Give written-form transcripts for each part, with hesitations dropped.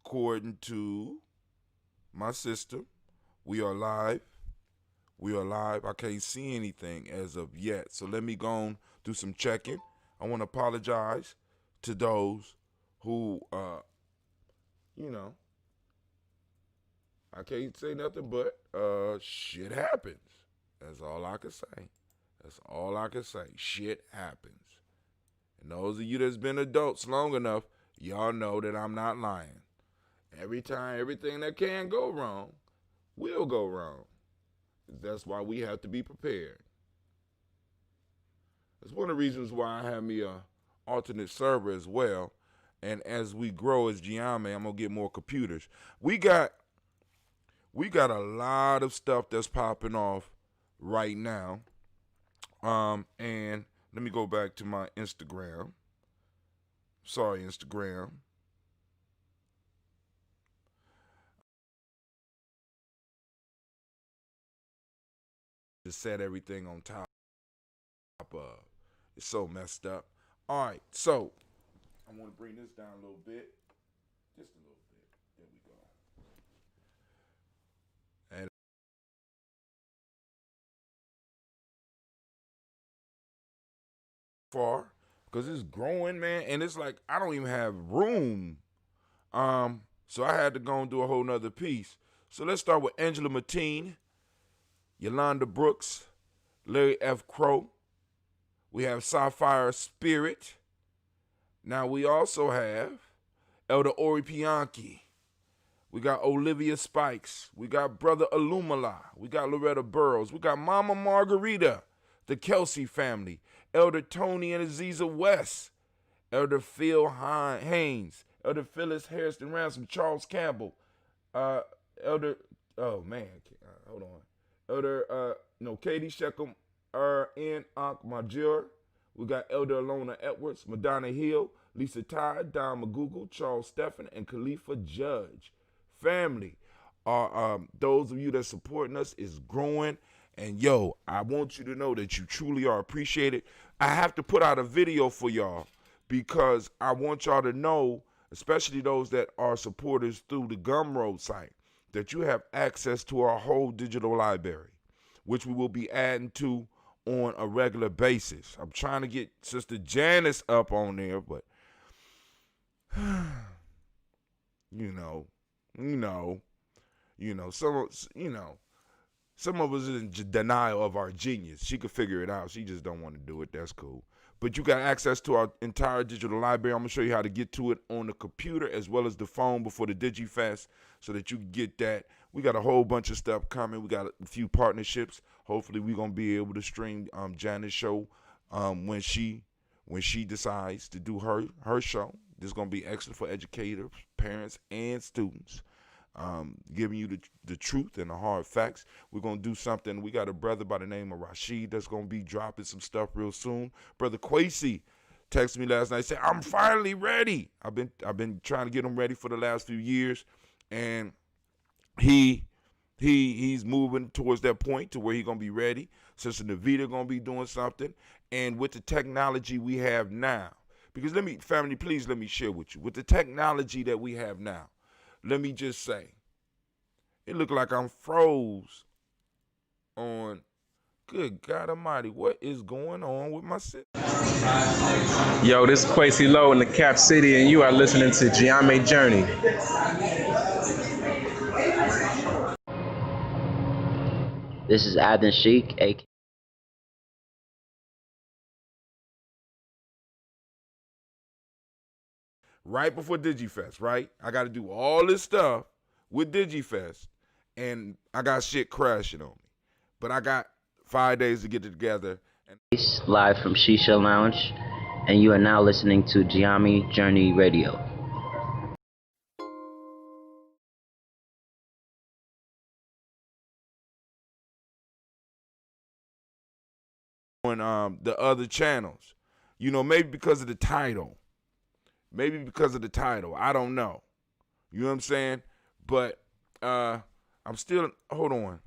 according to my system, we are live. We are live. I can't see anything as of yet. So let me go on, do some checking. I want to apologize to those who, I can't say nothing but shit happens. That's all I can say. That's all I can say. Shit happens. And those of you that's been adults long enough, y'all know that I'm not lying. Every time, everything that can go wrong will go wrong. That's why we have to be prepared. That's one of the reasons why I have me a alternate server as well. And as we grow as Giame, I'm gonna get more computers. We got a lot of stuff that's popping off right now. And let me go back to my Instagram. Sorry, Instagram. To set everything on top of. It's so messed up. All right, so I want to bring this down a little bit. Just a little bit. There we go. And far, because it's growing, man, and it's like I don't even have room. So I had to go and do a whole nother piece. So let's start with Angela Mateen, Yolanda Brooks, Larry F. Crow. We have Sapphire Spirit. Now we also have Elder Ori Pianki. We got Olivia Spikes. We got Brother Alumala. We got Loretta Burrows. We got Mama Margarita, the Kelsey family. Elder Tony and Aziza West. Elder Phil Haynes. Elder Phyllis Harrison Ransom. Charles Campbell. Elder, oh man, hold on. Elder, Katie Sheckham, N. Ankh Major. We got Elder Alona Edwards, Madonna Hill, Lisa Todd, Don McGoogle, Charles Stephan, and Khalifa Judge. Family, those of you that supporting us is growing. And yo, I want you to know that you truly are appreciated. I have to put out a video for y'all because I want y'all to know, especially those that are supporters through the Gumroad site, that you have access to our whole digital library, which we will be adding to on a regular basis. I'm trying to get Sister Janice up on there, but some of us is in denial of our genius. She could figure it out. She just don't want to do it. That's cool. But you got access to our entire digital library. I'm going to show you how to get to it on the computer as well as the phone before the DigiFest so that you can get that. We got a whole bunch of stuff coming. We got a few partnerships. Hopefully we're going to be able to stream Janice's show when she decides to do her show. This is going to be excellent for educators, parents, and students. Giving you the truth and the hard facts. We're going to do something. We got a brother by the name of Rashid that's going to be dropping some stuff real soon. Brother Quasi texted me last night, said, I'm finally ready. I've been trying to get him ready for the last few years, and he's moving towards that point to where he's going to be ready. Sister Navita going to be doing something. And with the technology we have now, because family, please let me share with you. With the technology that we have now, let me just say, it looked like I'm froze on, good God Almighty, what is going on with my system? Yo, this is Quasi Low in the Cap City, and you are listening to Giame Journey. This is Aden Sheik, aka Right before DigiFest, right? I got to do all this stuff with DigiFest, and I got shit crashing on me. But I got 5 days to get it together. live from Shisha Lounge, and you are now listening to Giame Journey Radio. On the other channels, maybe because of the title. I don't know. You know what I'm saying? But I'm still, hold on.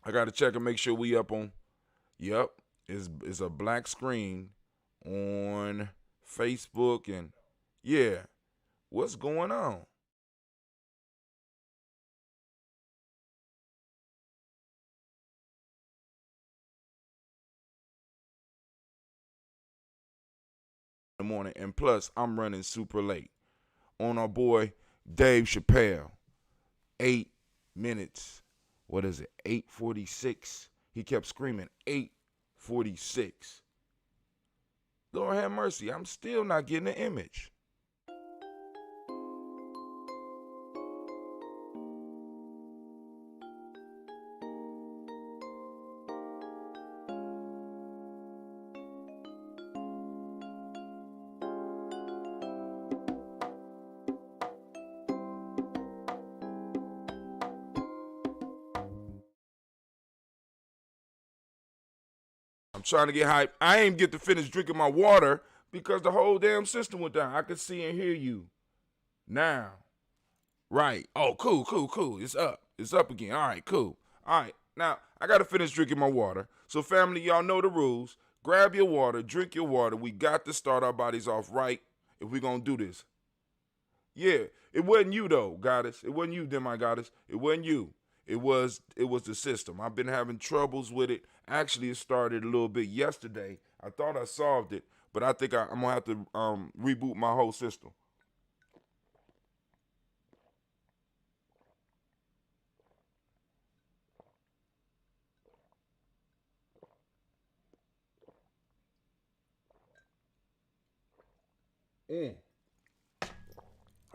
I got to check and make sure we up on, yep, it's a black screen on Facebook, and yeah, what's going on? the morning, and plus I'm running super late. On our boy Dave Chappelle, 8 minutes. What is it? 8:46. He kept screaming 8:46. Lord have mercy. I'm still not getting the image. I'm trying to get hype. I ain't get to finish drinking my water because the whole damn system went down. I could see and hear you now. Right. Oh, cool, cool, cool. It's up. It's up again. All right, cool. All right. Now, I got to finish drinking my water. So, family, y'all know the rules. Grab your water. Drink your water. We got to start our bodies off right if we're going to do this. Yeah. It wasn't you, though, goddess. It wasn't you, then, my goddess. It wasn't you. It was the system. I've been having troubles with it. Actually, it started a little bit yesterday. I thought I solved it, but I think I'm going to have to reboot my whole system.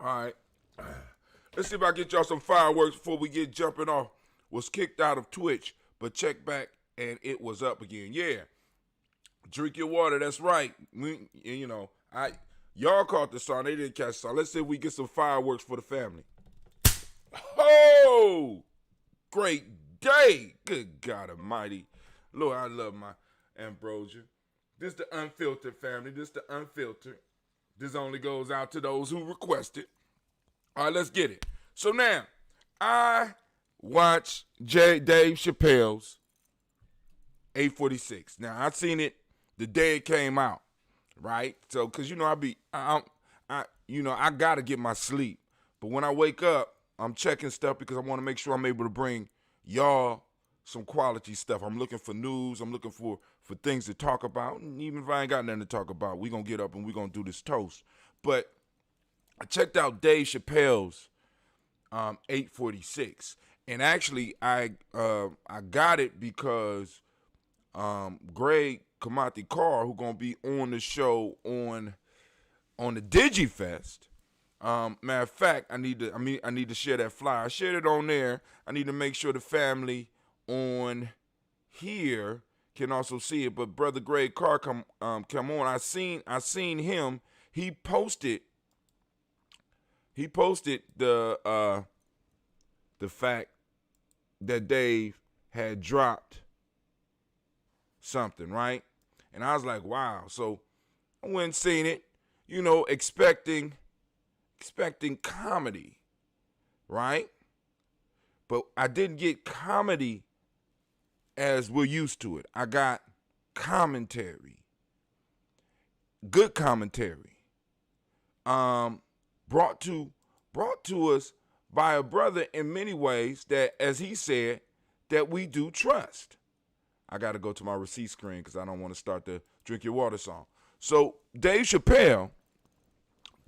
All right. Let's see if I get y'all some fireworks before we get jumping off. Was kicked out of Twitch, but check back and it was up again. Yeah. Drink your water. That's right. Y'all caught the song. They didn't catch the song. Let's see if we get some fireworks for the family. Oh, great day. Good God Almighty. Lord, I love my ambrosia. This the unfiltered family. This the unfiltered. This only goes out to those who request it. All right, let's get it. So now, I watched Dave Chappelle's 8:46. Now, I seen it the day it came out, right? So, cause I gotta get my sleep. But when I wake up, I'm checking stuff because I want to make sure I'm able to bring y'all some quality stuff. I'm looking for news. I'm looking for things to talk about. And even if I ain't got nothing to talk about, we gonna get up and we gonna do this toast. But I checked out Dave Chappelle's 8:46, and actually I got it because Greg Kamati Carr, who gonna be on the show on the DigiFest. Matter of fact, I need to share that flyer. I shared it on there. I need to make sure the family on here can also see it. But brother Greg Carr come on. I seen him. He posted the fact that Dave had dropped something, right? And I was like, wow. So I went and seen it, expecting comedy, right? But I didn't get comedy as we're used to it. I got commentary, good commentary, brought to us by a brother in many ways that, as he said, that we do trust. I got to go to my receipt screen because I don't want to start the Drink Your Water song. So Dave Chappelle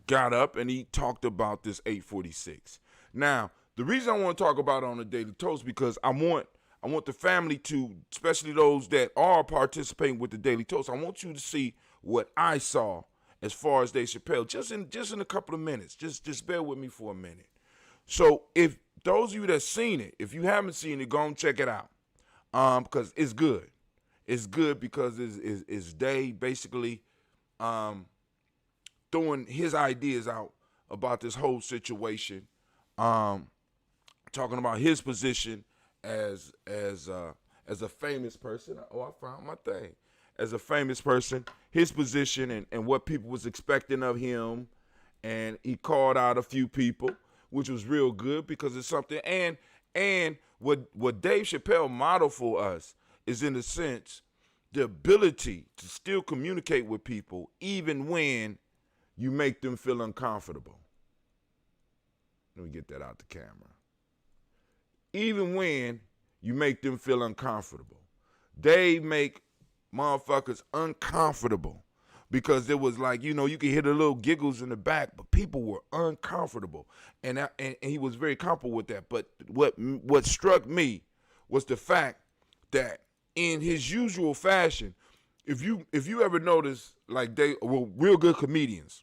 got up and he talked about this 8:46. Now, the reason I want to talk about it on the Daily Toast because I want the family to, especially those that are participating with the Daily Toast, I want you to see what I saw as far as Dave Chappelle just in a couple of minutes. Just bear with me for a minute. So if those of you that seen it, if you haven't seen it, go and check it out. Because it's good. It's good because it's Dave basically throwing his ideas out about this whole situation, talking about his position as a famous person. Oh, I found my thing. As a famous person, his position and what people was expecting of him, and he called out a few people, which was real good because it's something. And what Dave Chappelle modeled for us is, in a sense, the ability to still communicate with people even when you make them feel uncomfortable. Let me get that out the camera. Even when you make them feel uncomfortable. Dave make motherfuckers uncomfortable because it was like, you could hear the little giggles in the back, but people were uncomfortable, and he was very comfortable with that. But what struck me was the fact that in his usual fashion, if you ever notice, like real good comedians,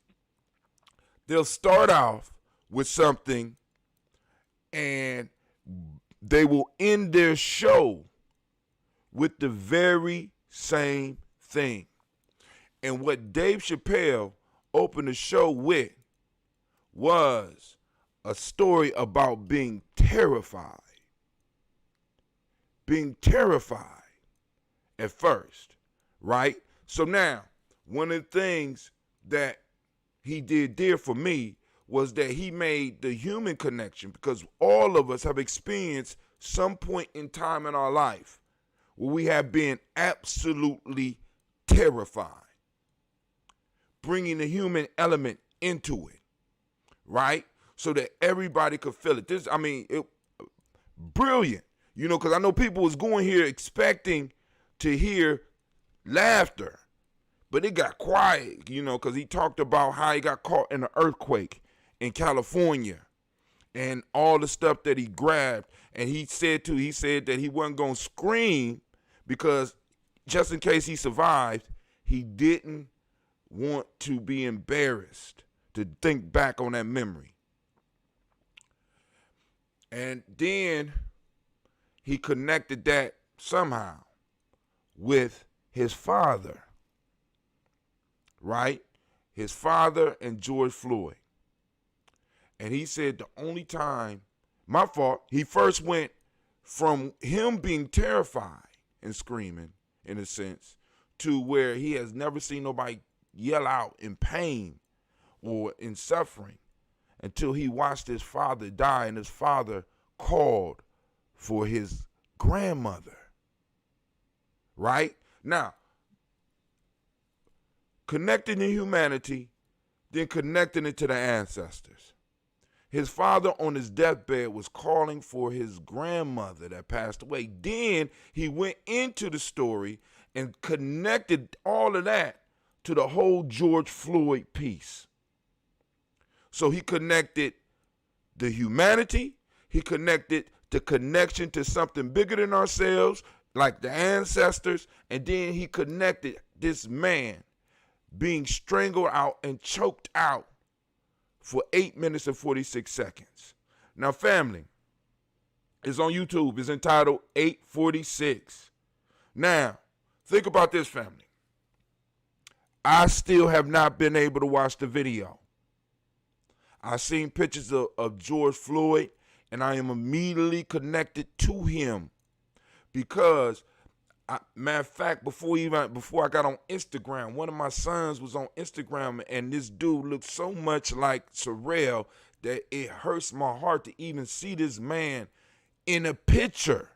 they'll start off with something and they will end their show with the very same thing. And what Dave Chappelle opened the show with was a story about being terrified. Being terrified at first, right? So now, one of the things that he did for me was that he made the human connection, because all of us have experienced some point in time in our life where we have been absolutely terrified. Bringing the human element into it, right? So that everybody could feel it. Brilliant, because I know people was going here expecting to hear laughter, but it got quiet, because he talked about how he got caught in an earthquake in California and all the stuff that he grabbed. And he said that he wasn't going to scream because just in case he survived, he didn't want to be embarrassed to think back on that memory. And then he connected that somehow with his father, right? His father and George Floyd. And he said the only time, my fault, he first went from him being terrified and screaming, in a sense, to where he has never seen nobody yell out in pain or in suffering until he watched his father die, and his father called for his grandmother. Right? Now, connecting to humanity, then connecting it to the ancestors. His father on his deathbed was calling for his grandmother that passed away. Then he went into the story and connected all of that to the whole George Floyd piece. So he connected the humanity, he connected the connection to something bigger than ourselves, like the ancestors, and then he connected this man being strangled out and choked out for 8 minutes and 46 seconds. Now, family, it's on YouTube. It's entitled 846. Now, think about this, family. I still have not been able to watch the video. I've seen pictures of George Floyd, and I am immediately connected to him because, matter of fact, before I got on Instagram, one of my sons was on Instagram, and this dude looked so much like Sorrell that it hurts my heart to even see this man in a picture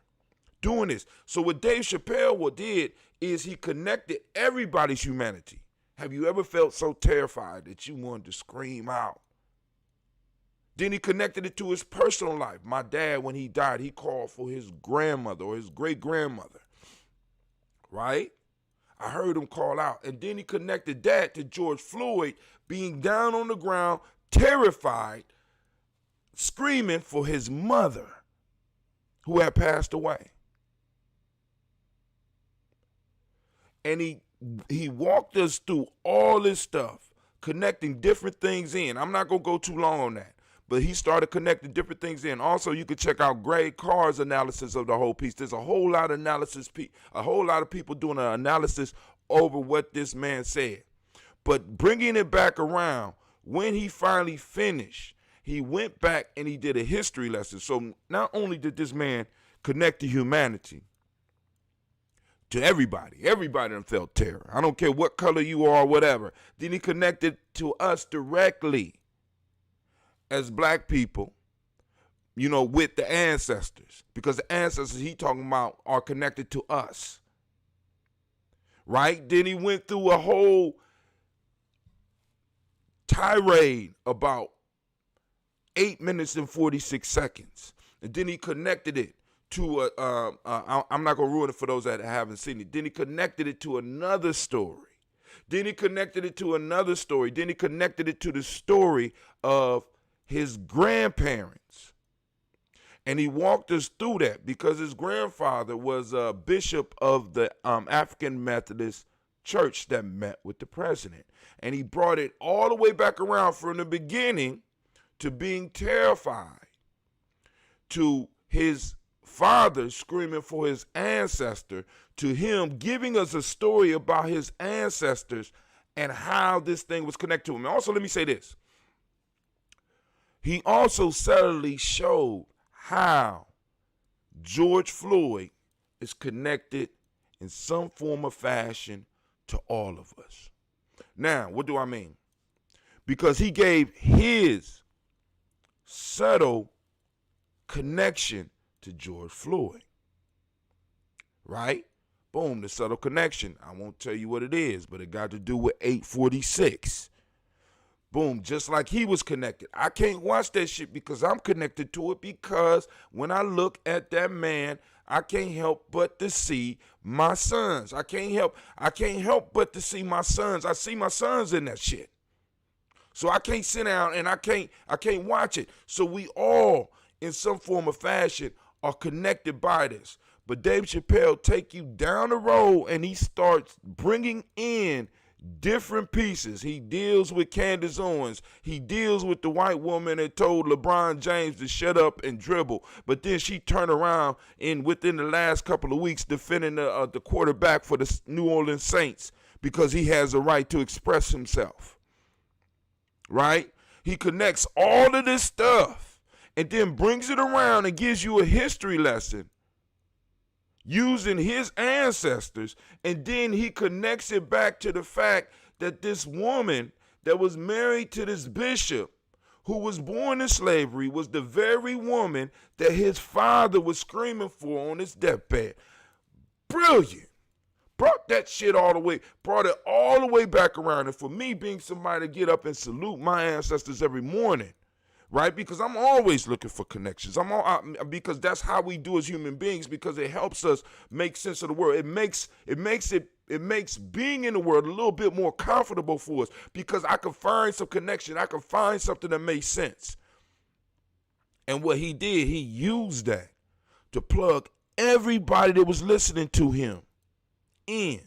doing this. So what Dave Chappelle did is he connected everybody's humanity. Have you ever felt so terrified that you wanted to scream out? Then he connected it to his personal life. My dad, when he died, he called for his grandmother or his great-grandmother, right? I heard him call out. And then he connected that to George Floyd being down on the ground, terrified, screaming for his mother who had passed away. And he walked us through all this stuff, connecting different things in. I'm not going to go too long on that. But he started connecting different things in. Also, you could check out Greg Carr's analysis of the whole piece. There's a whole lot of analysis, a whole lot of people doing an analysis over what this man said. But bringing it back around, when he finally finished, he went back and he did a history lesson. So not only did this man connect to humanity, to everybody done felt terror. I don't care what color you are or whatever. Then he connected to us directly as black people, with the ancestors, because the ancestors he talking about are connected to us, right? Then he went through a whole tirade about 8 minutes and 46 seconds, and then he connected it to I'm not gonna ruin it for those that haven't seen it. Then he connected it to another story, Then he connected it to another story. Then he connected it to the story of his grandparents. And he walked us through that because his grandfather was a bishop of the African Methodist Church that met with the president. And he brought it all the way back around from the beginning to being terrified, to his father screaming for his ancestor, to him giving us a story about his ancestors and how this thing was connected to him. And also, let me say this. He also subtly showed how George Floyd is connected in some form or fashion to all of us. Now, what do I mean? Because he gave his subtle connection to George Floyd, right? Boom, the subtle connection. I won't tell you what it is, but it got to do with 846. Boom, just like he was connected. I can't watch that shit because I'm connected to it, because when I look at that man, I can't help but to see my sons. I can't help but to see my sons. I see my sons in that shit. So I can't sit down and I can't watch it. So we all, in some form of fashion, are connected by this. But Dave Chappelle take you down the road and he starts bringing in different pieces. He deals with Candace Owens. He deals with the white woman that told LeBron James to shut up and dribble. But then she turned around and within the last couple of weeks defending the quarterback for the New Orleans Saints because he has a right to express himself. Right? He connects all of this stuff and then brings it around and gives you a history lesson using his ancestors, and then he connects it back to the fact that this woman that was married to this bishop who was born in slavery was the very woman that his father was screaming for on his deathbed. Brilliant. Brought that shit all the way, brought it all the way back around. And for me, being somebody to get up and salute my ancestors every morning, right? Because I'm always looking for connections. Because that's how we do as human beings, because it helps us make sense of the world. It makes being in the world a little bit more comfortable for us, because I can find some connection. I can find something that makes sense. And what he did, he used that to plug everybody that was listening to him in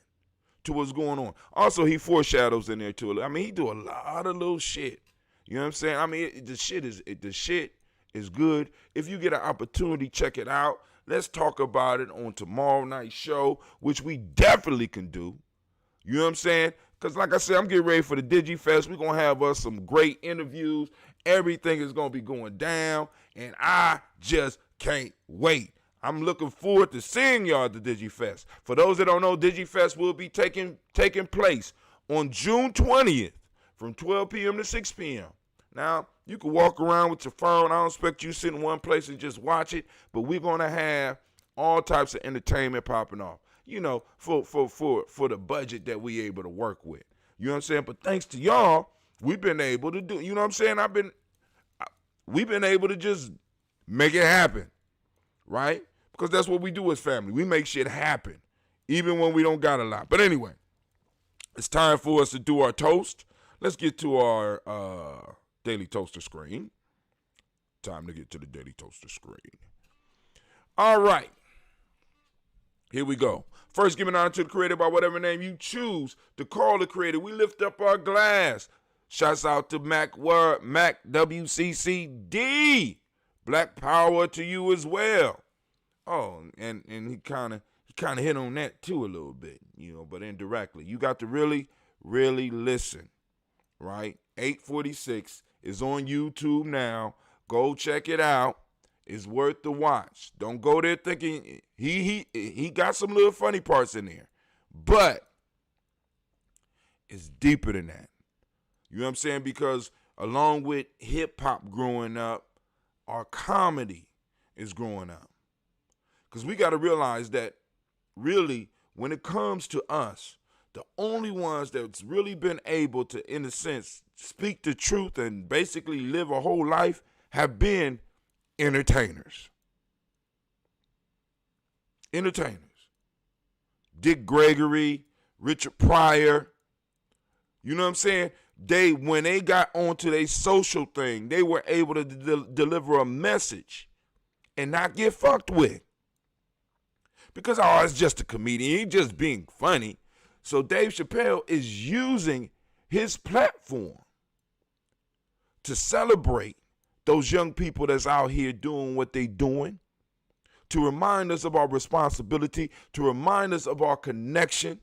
to what's going on. Also, he foreshadows in there too. I mean, he do a lot of little shit. You know what I'm saying? I mean, the shit is good. If you get an opportunity, check it out. Let's talk about it on tomorrow night's show, which we definitely can do. You know what I'm saying? Because like I said, I'm getting ready for the DigiFest. We're going to have us some great interviews. Everything is going to be going down, and I just can't wait. I'm looking forward to seeing y'all at the DigiFest. For those that don't know, DigiFest will be taking place on June 20th. From 12 p.m. to 6 p.m. Now, you can walk around with your phone. I don't expect you to sit in one place and just watch it, but we're going to have all types of entertainment popping off, you know, for the budget that we able to work with. You know what I'm saying? But thanks to y'all, we've been able to do, you know what I'm saying? We've been able to just make it happen, right? Because that's what we do as family. We make shit happen, even when we don't got a lot. But anyway, it's time for us to do our toast. Let's get to our Daily Toaster screen. Time to get to the Daily Toaster screen. All right. Here we go. First, giving honor to the creator by whatever name you choose to call the creator. We lift up our glass. Shouts out to Mac WCCD. Black power to you as well. Oh, and he kind of hit on that too a little bit, you know, but indirectly. You got to really, really listen. Right? 846 is on YouTube now. Go check it out. It's worth the watch. Don't go there thinking he got some little funny parts in there. But it's deeper than that. You know what I'm saying? Because along with hip hop growing up, our comedy is growing up. Because we got to realize that really, when it comes to us, the only ones that's really been able to, in a sense, speak the truth and basically live a whole life have been entertainers. Entertainers. Dick Gregory, Richard Pryor, You know what I'm saying? When they got onto their social thing, they were able to deliver a message and not get fucked with. Because, oh, it's just a comedian. He's just being funny. So Dave Chappelle is using his platform to celebrate those young people that's out here doing what they doing, to remind us of our responsibility, to remind us of our connection,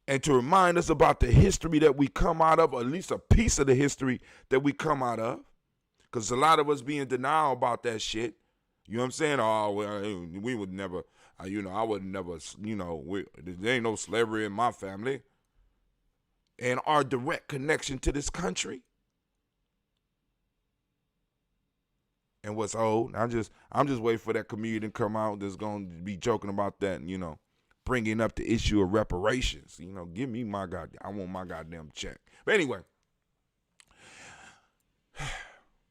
and to remind us about the history that we come out of, or at least a piece of the history that we come out of. Because a lot of us be in denial about that shit. You know what I'm saying? Oh, well, we would never, I would never, there ain't no slavery in my family. And our direct connection to this country. And what's old, I'm just waiting for that comedian to come out that's going to be joking about that and, bringing up the issue of reparations. Give me I want my goddamn check. But anyway,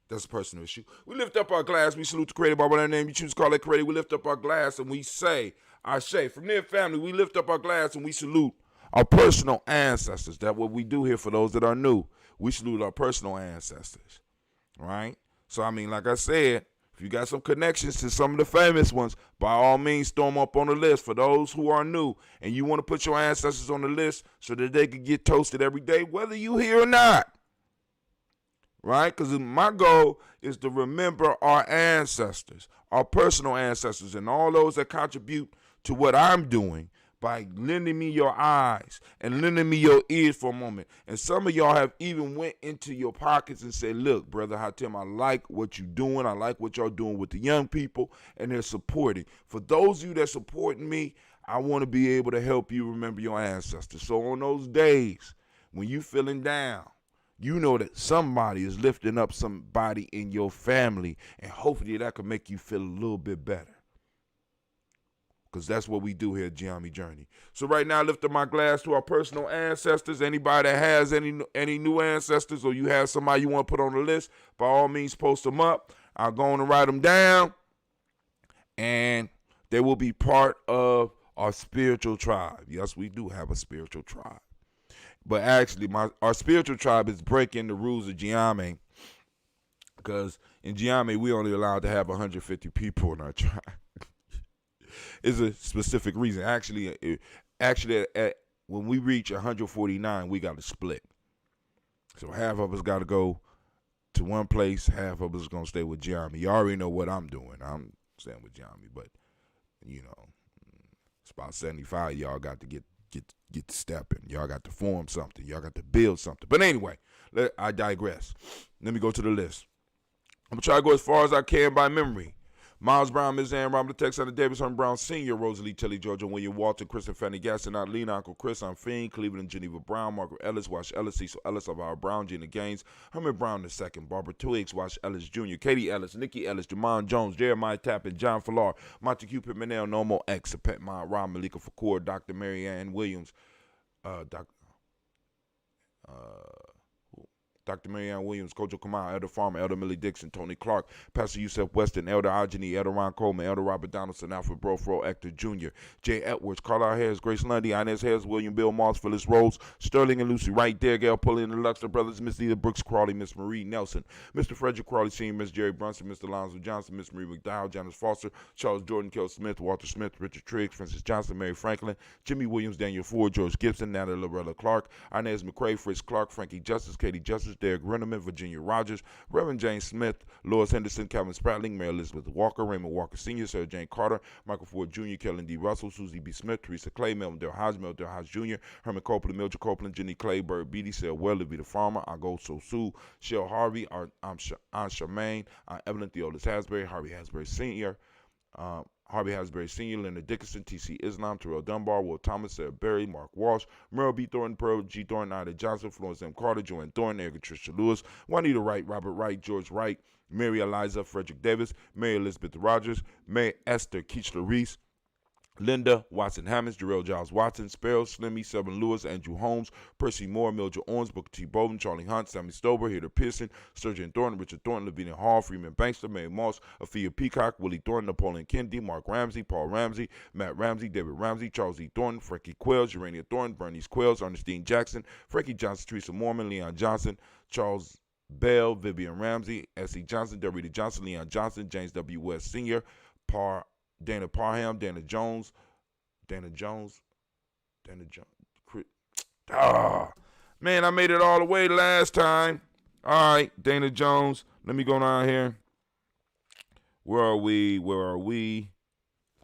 that's a personal issue. We lift up our glass. We salute the creator by whatever name you choose to call it creator. We lift up our glass and we say, from their family, we lift up our glass and we salute our personal ancestors. That's what we do here for those that are new. We salute our personal ancestors, right? So, like I said, if you got some connections to some of the famous ones, by all means, throw them up on the list. For those who are new and you want to put your ancestors on the list so that they can get toasted every day, whether you here or not, right? Because my goal is to remember our ancestors, our personal ancestors, and all those that contribute to what I'm doing by lending me your eyes and lending me your ears for a moment. And some of y'all have even went into your pockets and said, look, Brother Hatem, I like what you're doing. I like what y'all doing with the young people, and they're supporting. For those of you that supporting me, I want to be able to help you remember your ancestors. So on those days when you feeling down, you know that somebody is lifting up somebody in your family, and hopefully that can make you feel a little bit better. Because that's what we do here at Giammi Journey. So right now, I lift up my glass to our personal ancestors. Anybody that has any new ancestors, or you have somebody you want to put on the list, by all means, post them up. I'll go on and write them down, and they will be part of our spiritual tribe. Yes, we do have a spiritual tribe. But actually, our spiritual tribe is breaking the rules of Giammi, because in Giammi, we only allowed to have 150 people in our tribe. It's a specific reason. Actually, when we reach 149, we got to split. So half of us got to go to one place, half of us is going to stay with Giammi. You already know what I'm doing. I'm staying with Giammi, but, it's about 75 y'all got to get stepping. Y'all got to form something. Y'all got to build something. But anyway, I digress. Let me go to the list. I'm going to try to go as far as I can by memory. Miles Brown, Ms. Ann, Robert Texas, Davis, Herman Brown Sr., Rosalie Tilly, Georgia, William Walter, Chris and Fanny Gaston, not Lena, Uncle Chris, I'm Fiend, Cleveland, Geneva Brown, Margaret Ellis, Wash Ellis, Cecil Ellis, Alvaro Brown, Gina Gaines, Herman Brown II, Barbara Twiggs, Wash Ellis Jr., Katie Ellis, Nikki Ellis, Jamon Jones, Jeremiah Tappan, John Fallar, Montague Pimenel, Normo X, Pet Ma, Rob Malika Fakour, Dr. Mary Ann Williams, Dr. Marianne Williams, Kojo Kamal, Elder Farmer, Elder Millie Dixon, Tony Clark, Pastor Yusef Weston, Elder Ageni, Elder Ron Coleman, Elder Robert Donaldson, Alfred Brofro, Hector Jr., Jay Edwards, Carlisle Harris, Grace Lundy, Inez Harris, William Bill Moss, Phyllis Rose, Sterling and Lucy Wright, Gail Pulley and the Luxor Brothers, Miss Lita Brooks Crawley, Miss Marie Nelson, Mr. Frederick Crawley Sr., Miss Jerry Brunson, Mr. Lonzo Johnson, Miss Marie McDowell, Janice Foster, Charles Jordan, Kel Smith, Walter Smith, Richard Triggs, Francis Johnson, Mary Franklin, Jimmy Williams, Daniel Ford, George Gibson, Natalie Lorella Clark, Inez McCrae, Fritz Clark, Frankie Justice, Katie Justice, Derek Rennerman, Virginia Rogers, Reverend James Smith, Lois Henderson, Calvin Spratling, Mary Elizabeth Walker, Raymond Walker Sr., Sarah Jane Carter, Michael Ford Jr., Kellen D. Russell, Susie B. Smith, Teresa Clay, Melvin Del Hodge, Jr., Herman Copeland, Mildred Copeland, Jenny Clay, Bird Beatty, Sarah Well, Levita Farmer, Ago So Sue, Shell Harvey, Aunt Charmaine, Evelyn Theolis Hasbury, Harvey Hasbury Sr., Harvey Hasbury Sr., Leonard Dickinson, T.C. Islam, Terrell Dunbar, Will Thomas, Sarah Berry, Mark Walsh, Merle B. Thornton, Pearl G. Thornton, Ida Johnson, Florence M. Carter, Joanne Thornton, Erica Tricia Lewis, Juanita Wright, Robert Wright, George Wright, Mary Eliza, Frederick Davis, Mary Elizabeth Rogers, Mary Esther Keechler Reese, Linda Watson Hammonds, Jarrell Giles Watson, Sparrow, Slimmy, Sevin Lewis, Andrew Holmes, Percy Moore, Mildred Owens, Booker T. Bowden, Charlie Hunt, Sammy Stover, Hader Pearson, Sturgeon Thornton, Richard Thornton, Lavinia Hall, Freeman Bankster, Mary Moss, Afia Peacock, Willie Thornton, Napoleon Kennedy, Mark Ramsey, Paul Ramsey, Matt Ramsey, David Ramsey, Charles E. Thornton, Frankie Quells, Urania Thornton, Bernice Quells, Ernestine Jackson, Frankie Johnson, Teresa Mormon, Leon Johnson, Charles Bell, Vivian Ramsey, S.E. Johnson, Dorita Johnson, Leon Johnson, James W. West Sr., Dana Parham, Dana Jones, man, I made it all the way last time. All right, Dana Jones. Let me go down here. Where are we?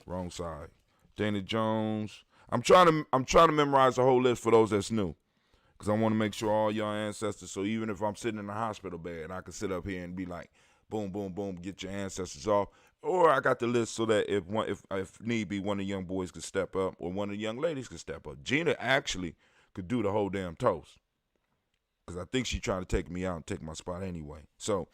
Wrong side. Dana Jones. I'm trying to memorize the whole list for those that's new, because I want to make sure all your ancestors. So even if I'm sitting in a hospital bed, I can sit up here and be like, boom, boom, boom, get your ancestors off. Or I got the list so that if need be, one of the young boys could step up or one of the young ladies could step up. Gina actually could do the whole damn toast, because I think she's trying to take me out and take my spot anyway. So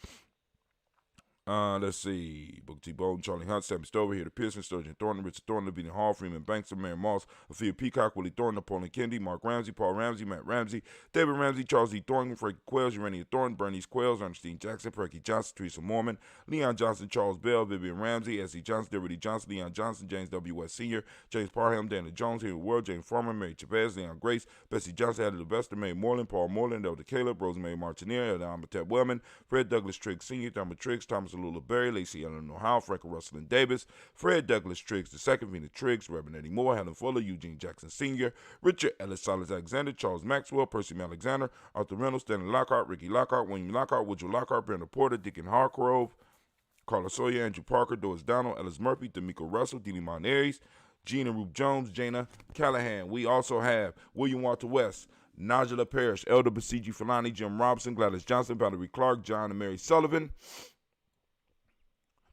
let's see. Booker T. Bowden, Charlie Hunt, Sammy Stover, Hader Pearson, Sturgeon Thornton, Richard Thornton, Lavinia Hall, Freeman Bankster, Mary Moss, Afia Peacock, Willie Thornton, Napoleon Kennedy, Mark Ramsey, Paul Ramsey, Matt Ramsey, David Ramsey, Charles E. Thornton, Frankie Quells, Urania Thornton, Bernice Quells, Ernestine Jackson, Frankie Johnson, Teresa Mormon, Leon Johnson, Charles Bell, Vivian Ramsey, S.E. Johnson, Dorita Johnson, Leon Johnson, James W. West Sr., James Parham, Dana Jones, Henry Ward, James Farmer, Mary Chavez, Leon Grace, Bessie Johnson, Addie Levester, May Moreland, Paul Moreland, Elder Caleb, Rosemary Martineer, Elder Amatep Wellman, Fred Douglas Triggs Sr., Thomas Triggs, Thomas Alula Berry, Lacey Ellen O'Howe, Frank Russell and Davis, Fred Douglas Triggs II, Vina Triggs, Reverend Eddie Moore, Helen Fuller, Eugene Jackson Sr., Richard Ellis Silas Alexander, Charles Maxwell, Percy Alexander, Arthur Reynolds, Stanley Lockhart, Ricky Lockhart, William Lockhart, Woodrow Lockhart, Brandon Porter, Deacon Hargrove, Carla Sawyer, Andrew Parker, Doris Donald, Ellis Murphy, D'Amico Russell, Didi Monares, Gina Rube Jones, Jana Callahan. We also have William Walter West, Najla Parrish, Elder Basiji Falani, Jim Robinson, Gladys Johnson, Valerie Clark, John and Mary Sullivan,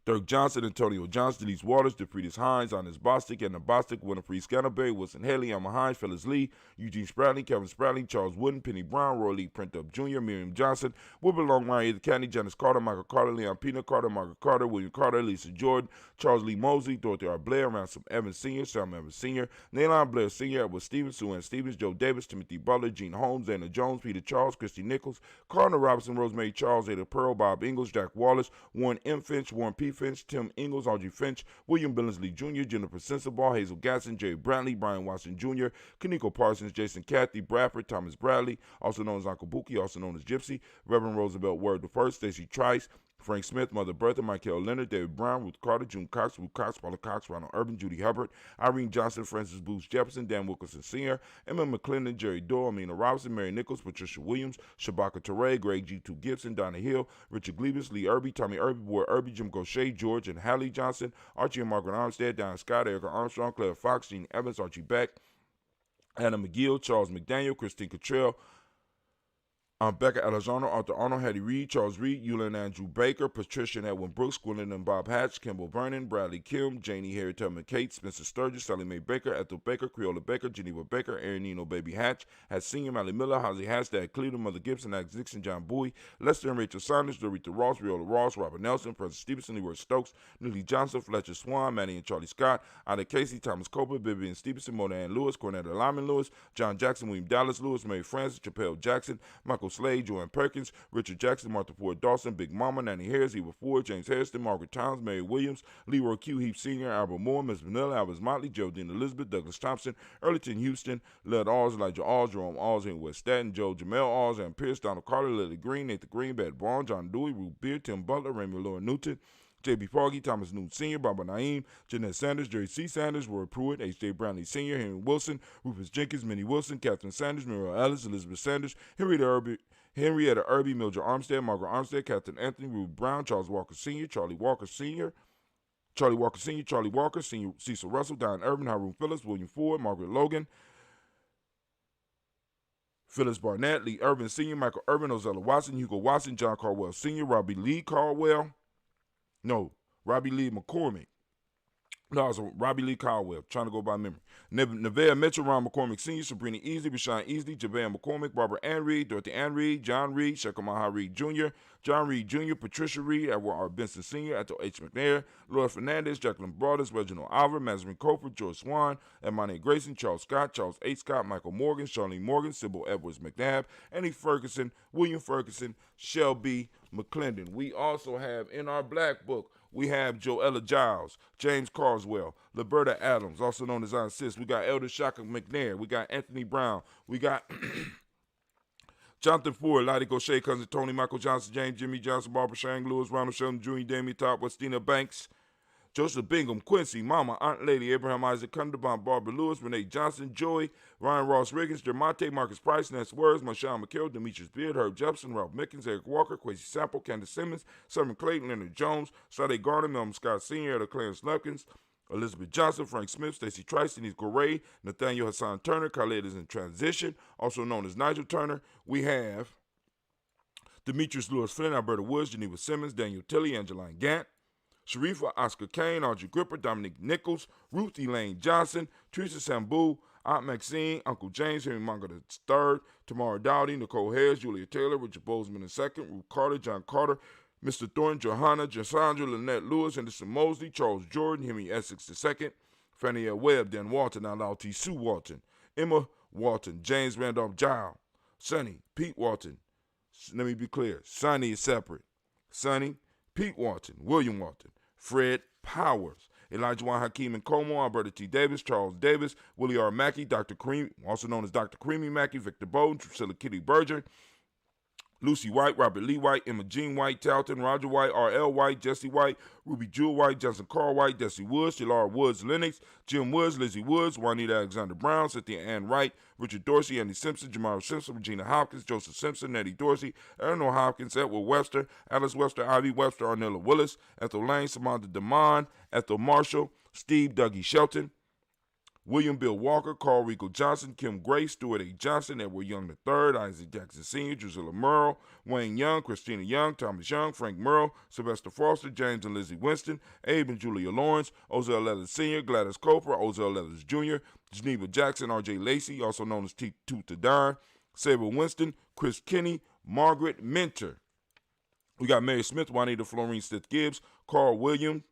Dirk Johnson, Antonio Johnson, Denise Waters, DeFriedis Hines, Honest Bostic, Edna Bostic, Winifred Scanterbury, Wilson Haley, Alma Hines, Phyllis Lee, Eugene Spradley, Kevin Spradley, Charles Wooden, Penny Brown, Roy Lee Printup Jr., Miriam Johnson, Wilbur Longmire, Edith County, Janice Carter, Michael Carter, Leon Pina Carter, Margaret Carter, William Carter, Lisa Jordan, Charles Lee Mosley, Dorothy R. Blair, Ransom Evans Sr., Sam Evans Sr., Naylon Blair Sr., Edward Stevens, Sue Ann Stevens, Joe Davis, Timothy Butler, Gene Holmes, Anna Jones, Peter Charles, Christy Nichols, Cardinal Robinson, Rosemary Charles, Ada Pearl, Bob Ingalls, Jack Wallace, Warren M. Finch, Warren P. Finch, Tim Ingalls, Audrey Finch, William Billingsley Jr., Jennifer Sensabaugh, Hazel Gatson, Jerry Brantley, Brian Watson Jr., Kaniko Parsons, Jason Cathy, Bradford, Thomas Bradley, also known as Uncle Buki, also known as Gypsy, Reverend Roosevelt Word I, Stacey Trice, Frank Smith, Mother Bertha, Michael Leonard, David Brown, Ruth Carter, June Cox, Ruth Cox, Paula Cox, Ronald Urban, Judy Hubbard, Irene Johnson, Francis Booth Jefferson, Dan Wilkerson Sr., Emma McClendon, Jerry Doyle, Amina Robinson, Mary Nichols, Patricia Williams, Shabaka Teray, Greg G2 Gibson, Donna Hill, Richard Glebus, Lee Irby, Tommy Irby, Boy Irby, Jim Gaucher, George and Hallie Johnson, Archie and Margaret Armstead, Diane Scott, Erica Armstrong, Claire Fox, Gene Evans, Archie Beck, Anna McGill, Charles McDaniel, Christine Cottrell, Becca Alexander, Arthur Arnold, Hattie Reed, Charles Reed, Eulin Andrew Baker, Patricia and Edwin Brooks, Gwendolyn and Bob Hatch, Kimball Vernon, Bradley Kim, Janie Harry Tubman Kate, Spencer Sturgis, Sally Mae Baker, Ethel Baker, Creola Baker, Geneva Baker, Aaron Nino Baby Hatch, Hatch Senior, Mally Miller, Halsey Hatch, Dad Cleveland, Mother Gibson, Alex Dixon, John Bowie, Lester and Rachel Saunders, Dorita Ross, Riola Ross, Robert Nelson, President Stevenson, Leroy Stokes, Neely Johnson, Fletcher Swan, Manny and Charlie Scott, Ida Casey, Thomas Copeland, Vivian Stevenson, Mona Ann Lewis, Cornetta Lyman Lewis, John Jackson, William Dallas Lewis, Mary Francis, Chappelle Jackson, Michael Slade, Joanne Perkins, Richard Jackson, Martha Ford Dawson, Big Mama, Nanny Harris, Eva Ford, James Harrison, Margaret Towns, Mary Williams, Leroy Q. Heap Sr., Albert Moore, Miss Vanilla, Albert Motley, Geraldine Elizabeth, Douglas Thompson, Earlington Houston, Led Alls, Elijah Alls, Jerome Alls, and West Staten, Joe Jamel Alls, and Pierce, Donald Carter, Lily Green, Nathan Green, Bad Braun, John Dewey, Ruth Beard, Tim Butler, Raymond Laura Newton, J.B. Foggy, Thomas Newton Sr., Barbara Naeem, Jeanette Sanders, Jerry C. Sanders, Roy Pruitt, H.J. Brownlee Sr., Henry Wilson, Rufus Jenkins, Minnie Wilson, Catherine Sanders, Muriel Ellis, Elizabeth Sanders, Henrietta Irby, Mildred Armstead, Margaret Armstead, Captain Anthony, Ruth Brown, Charles Walker Sr., Charlie Walker Sr., Charlie Walker Sr., Charlie Walker, Senior, Cecil Russell, Diane Irvin, Haroon Phillips, William Ford, Margaret Logan, Phyllis Barnett, Lee Irvin Sr., Michael Irvin, Ozella Watson, Hugo Watson, John Caldwell Sr., Robbie Lee McCormick, No, it's Robbie Lee Caldwell, trying to go by memory. Nevaeh Mitchell, Ron McCormick Sr., Sabrina Easley, Rashawn Easley, Javon McCormick, Barbara Ann Reed, Dorothy Ann Reed, John Reed, Shekamaha Reed Jr., John Reed Jr., Patricia Reed, Edward R. Benson Sr., Ethel H. McNair, Laura Fernandez, Jacqueline Broadus, Reginald Oliver, Mazarin Cofer, George Swan, Emani Grayson, Charles Scott, Charles H. Scott, Michael Morgan, Charlene Morgan, Sybil Edwards McNabb, Annie Ferguson, William Ferguson, Shelby McClendon. We also have in our black book, we have Joella Giles, James Carswell, Liberta Adams, also known as Aunt Sis. We got Elder Shaka McNair. We got Anthony Brown. We got Jonathan Ford, Lottie Gaucher, Cousin Tony, Michael Johnson, James, Jimmy Johnson, Barbara Shang Lewis, Ronald Sheldon Jr., Damien Top, Westina Banks, Joseph Bingham, Quincy, Mama, Aunt Lady, Abraham Isaac Cunderbond, Barbara Lewis, Renee Johnson, Joy, Ryan Ross Riggins, Dermonte, Marcus Price, Nance Words, Marshawn McKill, Demetrius Beard, Herb Jepson, Ralph Mickens, Eric Walker, Quincy Sample, Candace Simmons, Simon Clayton, Leonard Jones, Sade Garner, Melvin Scott Sr., Etta Clarence Lepkins, Elizabeth Johnson, Frank Smith, Stacey Trice, Denise Goray, Nathaniel Hassan Turner, Khaled is in transition, also known as Nigel Turner. We have Demetrius Lewis Flynn, Alberta Woods, Geneva Simmons, Daniel Tilley, Angeline Gant, Sharifa Oscar Kane, Audrey Gripper, Dominique Nichols, Ruth Elaine Johnson, Teresa Sambu, Aunt Maxine, Uncle James, Henry Munger III, Tamara Dowdy, Nicole Harris, Julia Taylor, Richard Bozeman II, Ruth Carter, John Carter, Mr. Thornton, Johanna, Cassandra, Lynette Lewis, Henderson Mosley, Charles Jordan, Henry Essex II, Fannie L. Webb, Dan Walton, Alal T. Sue Walton, Emma Walton, James Randolph Giles, Sonny, Pete Walton. Let me be clear. Sonny is separate. Sonny, Pete Walton, William Walton, Fred Powers, Elijah Juan Hakeem and Como, Alberta T. Davis, Charles Davis, Willie R. Mackey, Dr. Cream, also known as Dr. Creamy Mackey, Victor Bowden, Priscilla Kitty Berger, Lucy White, Robert Lee White, Emma Jean White, Talton, Roger White, R.L. White, Jesse White, Ruby Jewel White, Johnson Carl White, Desi Woods, Jalara Woods Lennox, Jim Woods, Lizzie Woods, Juanita Alexander Brown, Cynthia Ann Wright, Richard Dorsey, Andy Simpson, Jamara Simpson, Regina Hopkins, Joseph Simpson, Nettie Dorsey, Eleanor Hopkins, Edward Webster, Alice Webster, Ivy Webster, Arnella Willis, Ethel Lane, Samantha DeMond, Ethel Marshall, Steve Dougie Shelton, William Bill Walker, Carl Rico Johnson, Kim Gray, Stuart A. Johnson, Edward Young III, Isaac Jackson Sr., Drusilla Merle, Wayne Young, Christina Young, Thomas Young, Frank Merle, Sylvester Foster, James and Lizzie Winston, Abe and Julia Lawrence, Ozell Leathers Sr., Gladys Cooper, Ozell Leathers Jr., Geneva Jackson, R.J. Lacey, also known as T. Toot to Don, Sabre Winston, Chris Kinney, Margaret Minter. We got Mary Smith, Juanita Florine Stith Gibbs, Carl William,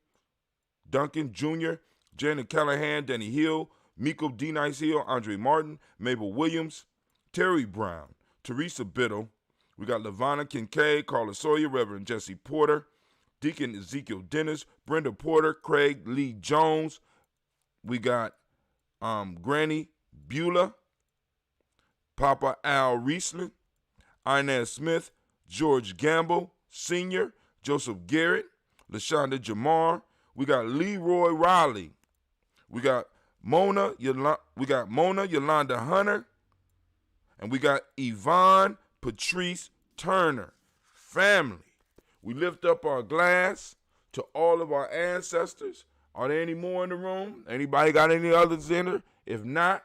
Duncan Jr., Janet Callahan, Danny Hill, Miko D. Nice Hill, Andre Martin, Mabel Williams, Terry Brown, Teresa Biddle. We got LaVonna Kincaid, Carla Sawyer, Reverend Jesse Porter, Deacon Ezekiel Dennis, Brenda Porter, Craig Lee Jones. We got Granny Beulah, Papa Al Riesling, Inez Smith, George Gamble Sr., Joseph Garrett, LaShonda Jamar. We got Leroy Riley. We got Mona Yolanda Hunter, and we got Yvonne Patrice Turner. Family, we lift up our glass to all of our ancestors. Are there any more in the room? Anybody got any others in there? If not,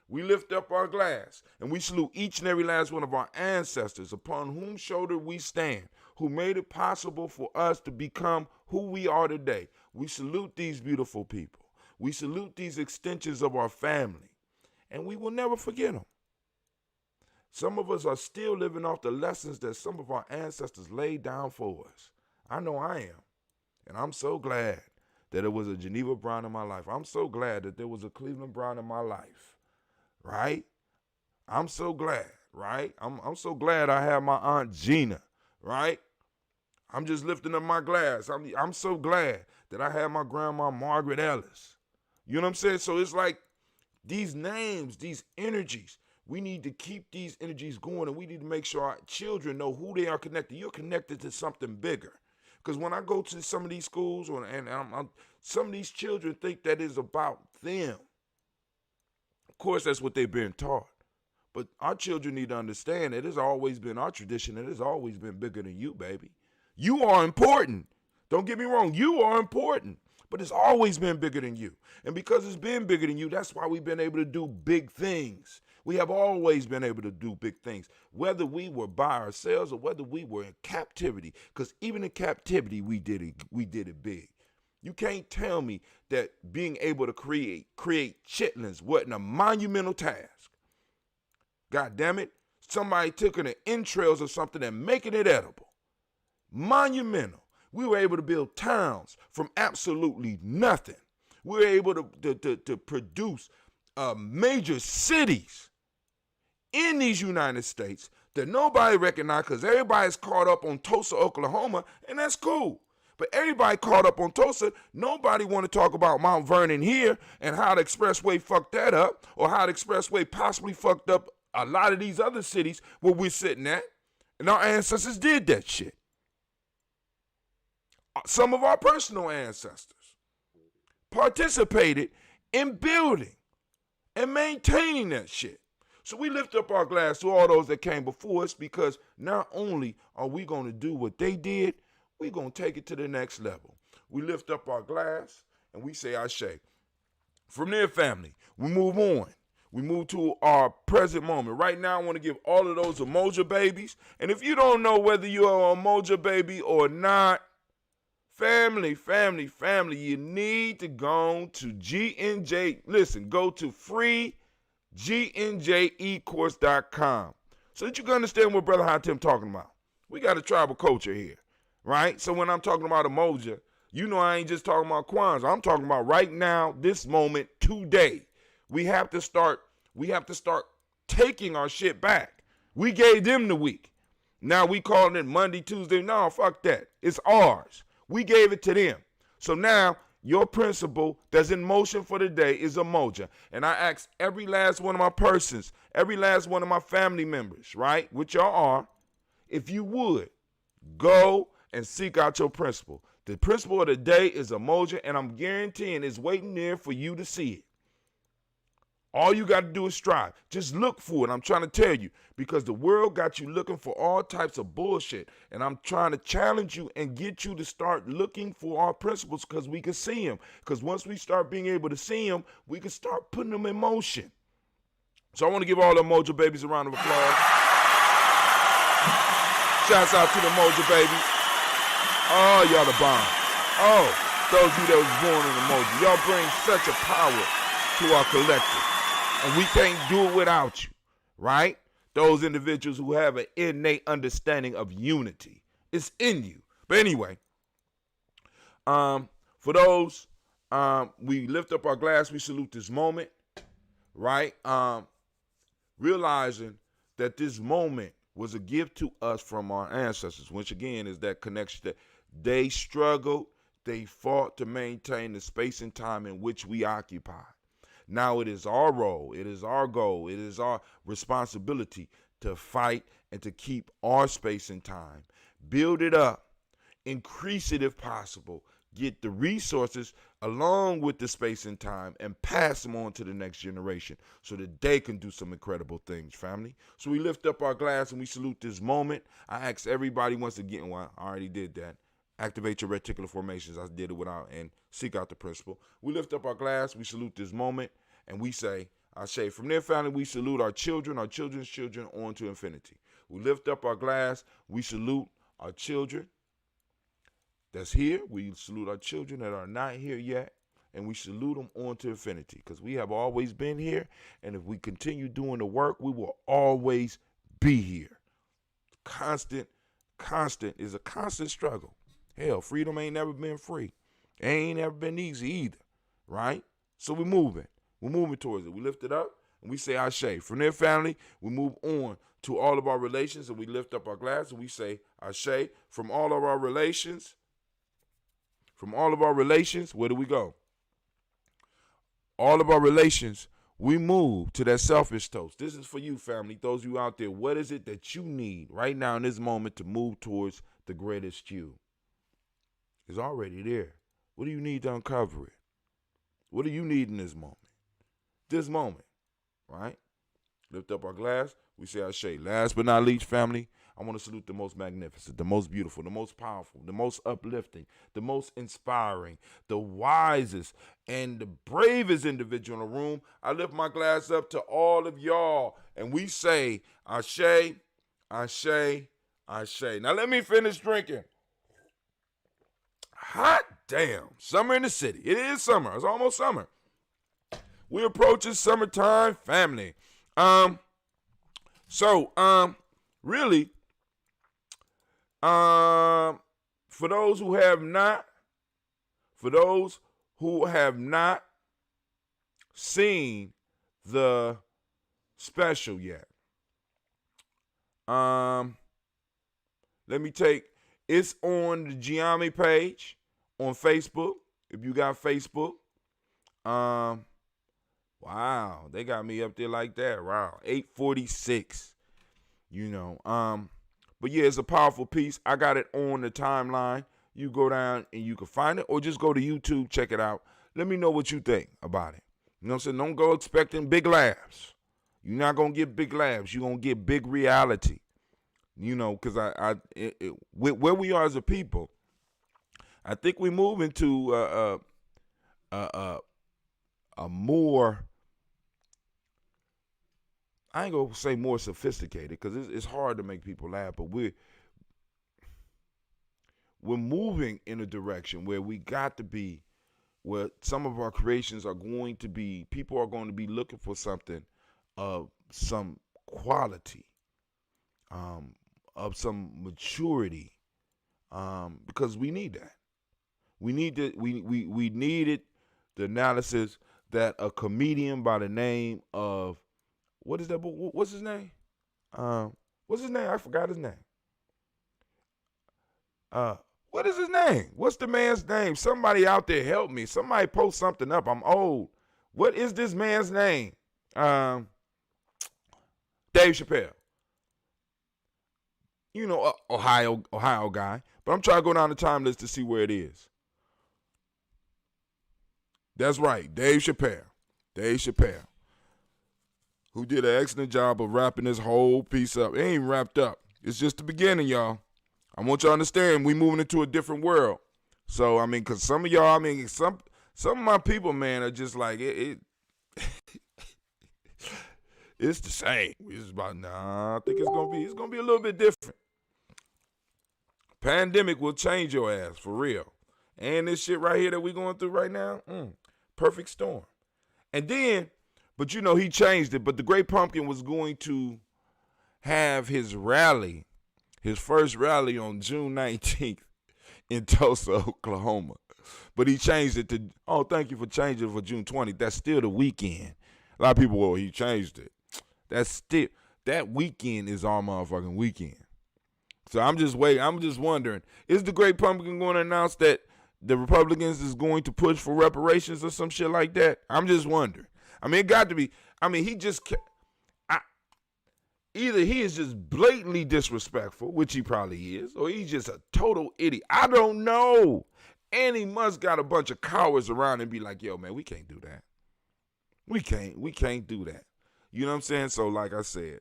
we lift up our glass and we salute each and every last one of our ancestors upon whom shoulder we stand, who made it possible for us to become who we are today. We salute these beautiful people. We salute these extensions of our family, and we will never forget them. Some of us are still living off the lessons that some of our ancestors laid down for us. I know I am, and I'm so glad that it was a Geneva Brown in my life. I'm so glad that there was a Cleveland Brown in my life, right? I'm so glad, right? I'm so glad I have my Aunt Gina, right? I'm just lifting up my glass. I'm so glad that I have my grandma Margaret Ellis. You know what I'm saying? So it's like these names, these energies, we need to keep these energies going, and we need to make sure our children know who they are connected. You're connected to something bigger. Because when I go to some of these schools, some of these children think that is about them. Of course, that's what they've been taught. But our children need to understand that it's always been our tradition. It has always been bigger than you, baby. You are important. Don't get me wrong. You are important. But it's always been bigger than you. And because it's been bigger than you, that's why we've been able to do big things. We have always been able to do big things, whether we were by ourselves or whether we were in captivity. Because even in captivity, we did it big. You can't tell me that being able to create chitlins wasn't a monumental task. God damn it. Somebody took in the entrails of something and making it edible. Monumental. We were able to build towns from absolutely nothing. We were able to produce major cities in these United States that nobody recognized because everybody's caught up on Tulsa, Oklahoma, and that's cool. But everybody caught up on Tulsa. Nobody want to talk about Mount Vernon here and how the expressway fucked that up, or how the expressway possibly fucked up a lot of these other cities where we're sitting at. And our ancestors did that shit. Some of our personal ancestors participated in building and maintaining that shit. So we lift up our glass to all those that came before us, because not only are we going to do what they did, we're going to take it to the next level. We lift up our glass and we say Ashe. From there, family, we move on. We move to our present moment. Right now, I want to give all of those Umoja babies. And if you don't know whether you're an Umoja baby or not, family, you need to go to GNJ. Listen, go to freegnjecourse.com so that you can understand what Brother Hatim talking about. We got a tribal culture here, right? So when I'm talking about Umoja, you know I ain't just talking about Kwanzaa. I'm talking about right now, this moment, today. We have to start taking our shit back. We gave them the week. Now we calling it Monday, Tuesday. No, fuck that. It's ours. We gave it to them. So now your principle that's in motion for the day is Umoja. And I ask every last one of my persons, every last one of my family members, right, which y'all are, if you would, go and seek out your principle. The principle of the day is Umoja, and I'm guaranteeing it's waiting there for you to see it. All you got to do is strive. Just look for it. I'm trying to tell you, because the world got you looking for all types of bullshit. And I'm trying to challenge you and get you to start looking for our principles, because we can see them. Because once we start being able to see them, we can start putting them in motion. So I want to give all the Umoja babies a round of applause. Shouts out to the Umoja babies. Oh, y'all the bomb. Oh, those of you that was born in Umoja. Y'all bring such a power to our collective. And we can't do it without you, right? Those individuals who have an innate understanding of unity. It's in you. But anyway, for those, we lift up our glass, we salute this moment, right? Realizing that this moment was a gift to us from our ancestors, which again is that connection that they struggled, they fought to maintain the space and time in which we occupy. Now it is our role, it is our goal, it is our responsibility to fight and to keep our space and time. Build it up, increase it if possible, get the resources along with the space and time, and pass them on to the next generation so that they can do some incredible things, family. So we lift up our glass and we salute this moment. I ask everybody once again, well, I already did that. Activate your reticular formations. I did it without, and seek out the principle. We lift up our glass, we salute this moment, and we say, Ashe. From there, family, we salute our children, our children's children, on to infinity. We lift up our glass, we salute our children that's here. We salute our children that are not here yet, and we salute them on to infinity, because we have always been here, and if we continue doing the work, we will always be here. Constant is a constant struggle. Hell, freedom ain't never been free. It ain't never been easy either, right? So we're moving. We're moving towards it. We lift it up and we say Ashe. From there, family, we move on to all of our relations, and we lift up our glass and we say Ashe. From all of our relations, where do we go? All of our relations, we move to that selfish toast. This is for you, family, those of you out there. What is it that you need right now in this moment to move towards the greatest you? It's already there. What do you need to uncover it? What do you need in this moment? This moment, right? Lift up our glass. We say Ashe. Last but not least, family, I want to salute the most magnificent, the most beautiful, the most powerful, the most uplifting, the most inspiring, the wisest, and the bravest individual in the room. I lift my glass up to all of y'all, and we say Ashe, Ashe, Ashe. Now let me finish drinking. Hot damn. Summer in the city. It is summer. It's almost summer. We're approaching summertime, family. Really, for those who have not seen the special yet, it's on the Giammi page on Facebook. If you got Facebook, wow, they got me up there like that. Wow, 846. But yeah, it's a powerful piece. I got it on the timeline. You go down and you can find it, or just go to YouTube, check it out. Let me know what you think about it. You know what I'm saying? Don't go expecting big laughs. You're not gonna get big laughs. You're gonna get big reality. Because where we are as a people, I think we move into a more, I ain't gonna say more sophisticated, because it's hard to make people laugh, but we're moving in a direction where we got to be, where some of our creations are going to be, people are going to be looking for something of some quality, of some maturity, because we need that. We needed the analysis that a comedian by the name of, what's his name? What's his name? I forgot his name. What is his name? What's the man's name? Somebody out there help me. Somebody post something up. I'm old. What is this man's name? Dave Chappelle. Ohio guy. But I'm trying to go down the time list to see where it is. That's right, Dave Chappelle. Dave Chappelle, who did an excellent job of wrapping this whole piece up. It ain't wrapped up. It's just the beginning, y'all. I want y'all to understand we moving into a different world. So, because some of y'all, some of my people, man, are just like, it it's the same. It's about, I think it's gonna be a little bit different. Pandemic will change your ass, for real. And this shit right here that we going through right now, perfect storm. And then, but he changed it. But the Great Pumpkin was going to have his first rally on June 19th in Tulsa, Oklahoma. But he changed it to, thank you for changing it for June 20th. That's still the weekend. A lot of people, he changed it. That weekend is our motherfucking weekend. So I'm just waiting. I'm just wondering, is the Great Pumpkin going to announce that the Republicans is going to push for reparations or some shit like that? I'm just wondering. It got to be. He just, either he is just blatantly disrespectful, which he probably is, or he's just a total idiot. I don't know. And he must got a bunch of cowards around and be like, yo, man, we can't do that. We can't do that. You know what I'm saying? So like I said,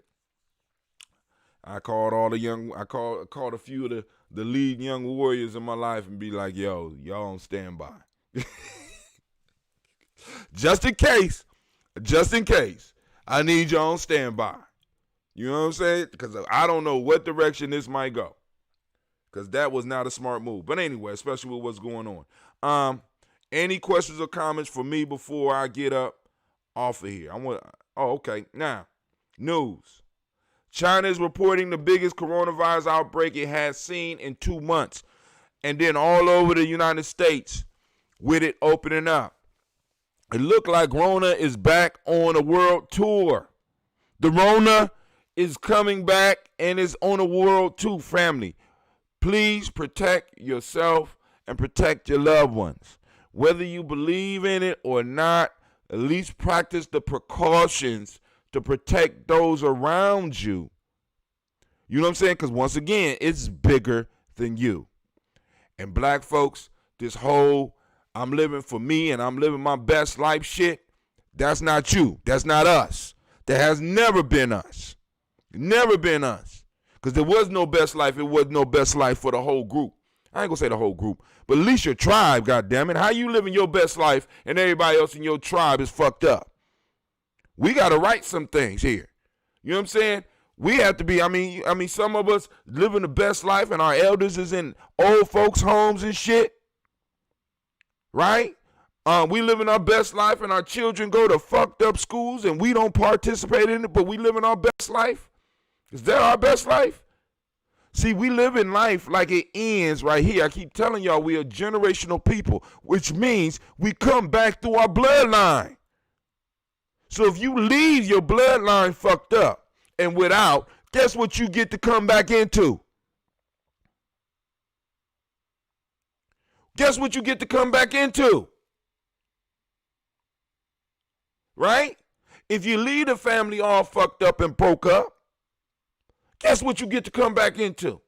I called a few of the lead young warriors in my life and be like, yo, y'all on standby. Just in case, I need y'all on standby. You know what I'm saying? Because I don't know what direction this might go. Because that was not a smart move. But anyway, especially with what's going on. Any questions or comments for me before I get up off of here? Okay. Now, news. China is reporting the biggest coronavirus outbreak it has seen in 2 months. And then all over the United States with it opening up. It looked like Rona is back on a world tour. The Rona is coming back and is on a world tour, family. Please protect yourself and protect your loved ones. Whether you believe in it or not, at least practice the precautions to protect those around you. You know what I'm saying? Because once again, it's bigger than you. And black folks, this whole I'm living for me and I'm living my best life shit, that's not you. That's not us. That has never been us. Never been us. Because there was no best life. It was no best life for the whole group. I ain't going to say the whole group, but at least your tribe, goddammit. How you living your best life and everybody else in your tribe is fucked up? We got to right some things here. You know what I'm saying? We have to be, some of us living the best life and our elders is in old folks' homes and shit. right? We living our best life and our children go to fucked up schools and we don't participate in it, but we living our best life? Is that our best life? See, we live in life like it ends right here. I keep telling y'all we are generational people, which means we come back through our bloodline. So if you leave your bloodline fucked up and without, guess what you get to come back into? Guess what you get to come back into? Right? If you leave the family all fucked up and broke up, guess what you get to come back into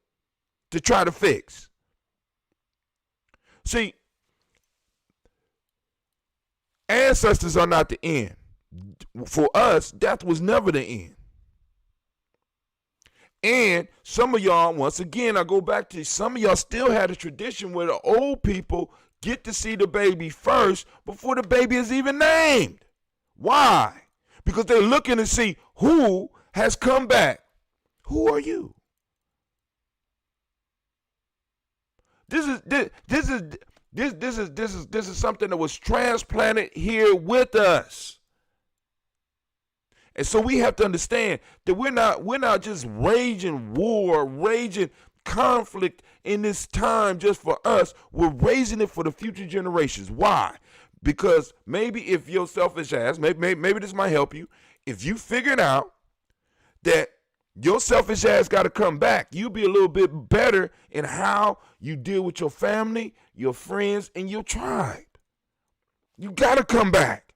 to try to fix? See, ancestors are not the end. For us, death was never the end. And some of y'all, once again, I go back to some of y'all still had a tradition where the old people get to see the baby first before the baby is even named. Why? Because they're looking to see who has come back. Who are you? This is something that was transplanted here with us. And so we have to understand that we're not just raging war, raging conflict in this time just for us. We're raising it for the future generations. Why? Because maybe if your selfish ass, maybe this might help you. If you figured out that your selfish ass got to come back, you'll be a little bit better in how you deal with your family, your friends, and your tribe. You got to come back.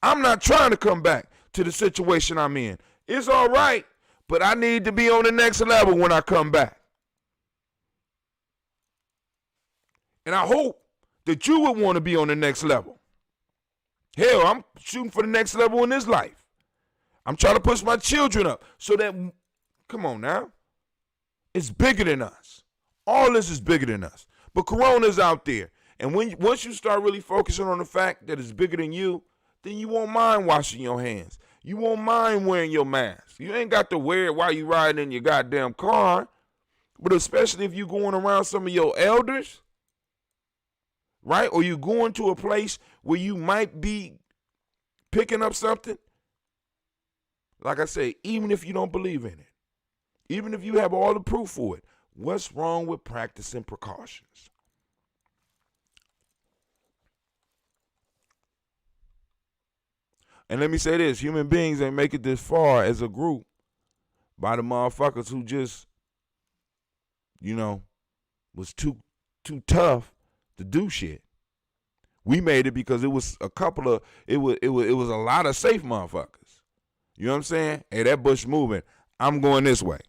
I'm not trying to come back to the situation I'm in. It's all right, but I need to be on the next level when I come back. And I hope that you would want to be on the next level. Hell, I'm shooting for the next level in this life. I'm trying to push my children up so that, come on now, it's bigger than us. All this is bigger than us. But Corona's out there. And once you start really focusing on the fact that it's bigger than you, then you won't mind washing your hands. You won't mind wearing your mask. You ain't got to wear it while you riding in your goddamn car. But especially if you going around some of your elders, right? Or you going to a place where you might be picking up something. Like I say, even if you don't believe in it, even if you have all the proof for it, what's wrong with practicing precautions? And let me say this, human beings ain't make it this far as a group by the motherfuckers who just, was too tough to do shit. We made it because it was a lot of safe motherfuckers. You know what I'm saying? Hey, that bush moving. I'm going this way.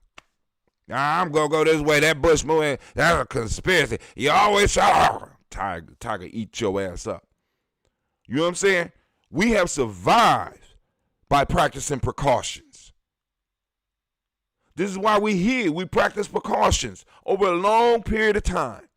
I'm going to go this way. That bush moving. That's a conspiracy. You always shout, tiger eat your ass up. You know what I'm saying? We have survived by practicing precautions. This is why we here. We practice precautions over a long period of time.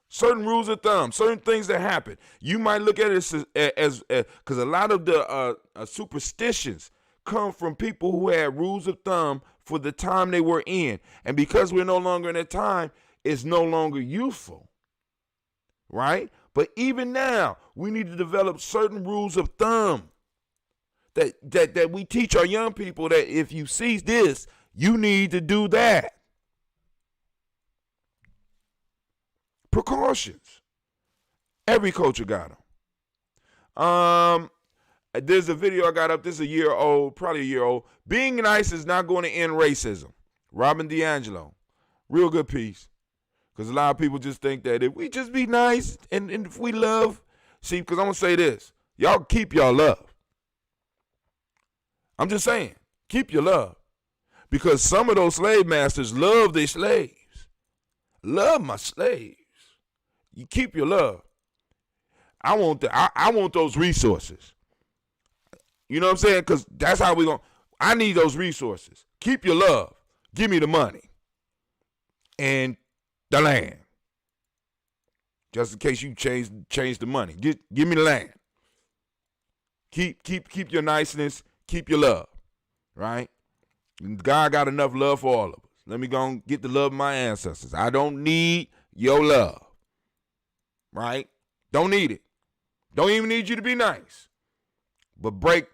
Certain rules of thumb, certain things that happen. You might look at it as because a lot of the superstitions come from people who had rules of thumb for the time they were in. And because we're no longer in that time, it's no longer useful. Right? But even now, we need to develop certain rules of thumb that we teach our young people that if you see this, you need to do that. Precautions. Every culture got them. There's a video I got up. This is probably a year old. Being nice is not going to end racism. Robin DiAngelo. Real good piece. Because a lot of people just think that if we just be nice and if we love. See, because I'm going to say this. Y'all keep y'all love. I'm just saying. Keep your love. Because some of those slave masters love their slaves. Love my slaves. You keep your love. I want those resources. You know what I'm saying? Because that's how we going. I need those resources. Keep your love. Give me the money and the land. Just in case you change the money. Give me the land. Keep your niceness. Keep your love. Right? God got enough love for all of us. Let me go and get the love of my ancestors. I don't need your love. right? Don't need it. Don't even need you to be nice. But break.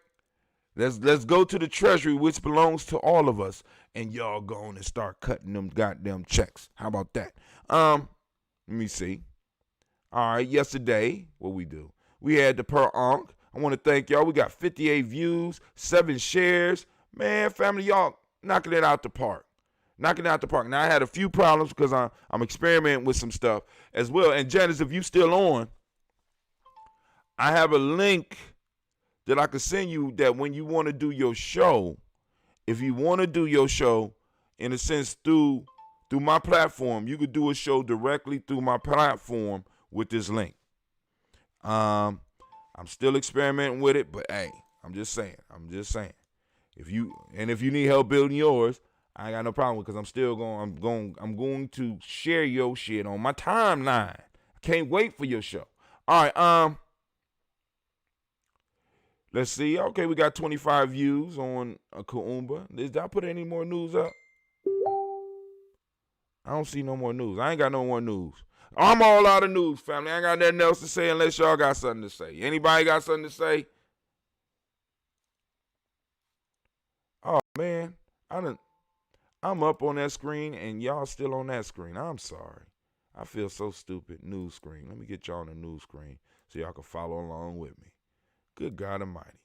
Let's go to the treasury, which belongs to all of us, and y'all go on and start cutting them goddamn checks. How about that? Let me see. All right, yesterday, what we do? We had the per onk. I want to thank y'all. We got 58 views, 7 shares. Man, family, y'all knocking it out the park. Knocking it out the park. Now, I had a few problems because I'm experimenting with some stuff as well. And Janice, if you still on, I have a link that I can send you that when you want to do your show, if you want to do your show, in a sense, through my platform, you could do a show directly through my platform with this link. I'm still experimenting with it, but hey, I'm just saying. If you need help building yours, I ain't got no problem because I'm going to share your shit on my timeline. I can't wait for your show. All right, let's see. Okay, we got 25 views on Kaumba. Did I put any more news up? I don't see no more news. I ain't got no more news. I'm all out of news, family. I ain't got nothing else to say unless y'all got something to say. Anybody got something to say? Oh, man. I'm up on that screen, and y'all still on that screen. I'm sorry. I feel so stupid. News screen. Let me get y'all on the news screen so y'all can follow along with me. Good God Almighty.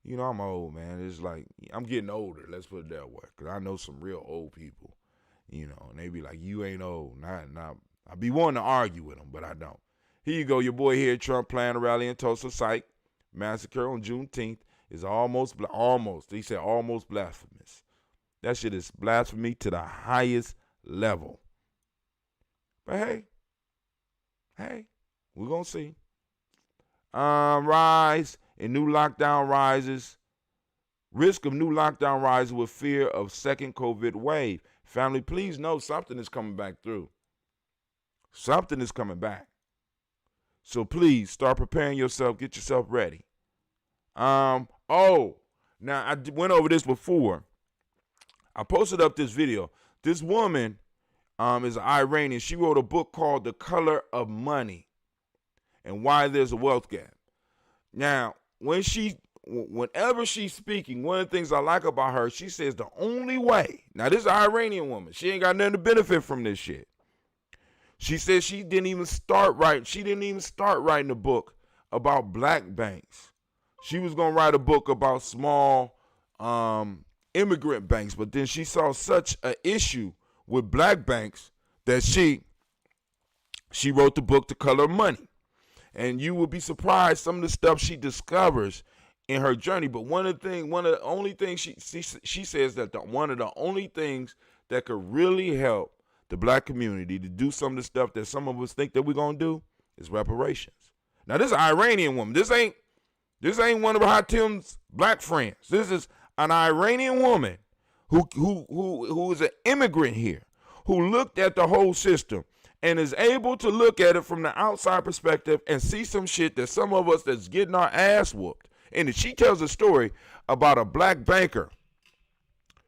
You know, I'm old, man. It's like, I'm getting older. Let's put it that way. Because I know some real old people, you know, and they be like, you ain't old. Nah. I be wanting to argue with them, but I don't. Here you go. Your boy here, Trump, planning a rally in Tulsa. Psych. Massacre on Juneteenth is almost, he said almost blasphemous. That shit is blasphemy to the highest level. But hey, we're going to see. Rise in new lockdown rises. Risk of new lockdown rises with fear of second COVID wave. Family, please know something is coming back through. Something is coming back. So please start preparing yourself. Get yourself ready. Now I went over this before. I posted up this video. This woman is Iranian. She wrote a book called The Color of Money and Why There's a Wealth Gap. Now, whenever she's speaking, one of the things I like about her, she says the only way. Now, this is an Iranian woman. She ain't got nothing to benefit from this shit. She says she didn't even start writing a book about black banks. She was going to write a book about small immigrant banks, but then she saw such an issue with black banks that she wrote the book The Color of Money. And you will be surprised some of the stuff she discovers in her journey. But one of the only things she says that one of the only things that could really help the black community to do some of the stuff that some of us think that we're gonna do is reparations. Now, this is an Iranian woman. This ain't one of Hatim's black friends. This is an Iranian woman who is an immigrant here, who looked at the whole system and is able to look at it from the outside perspective and see some shit that some of us that's getting our ass whooped. And she tells a story about a black banker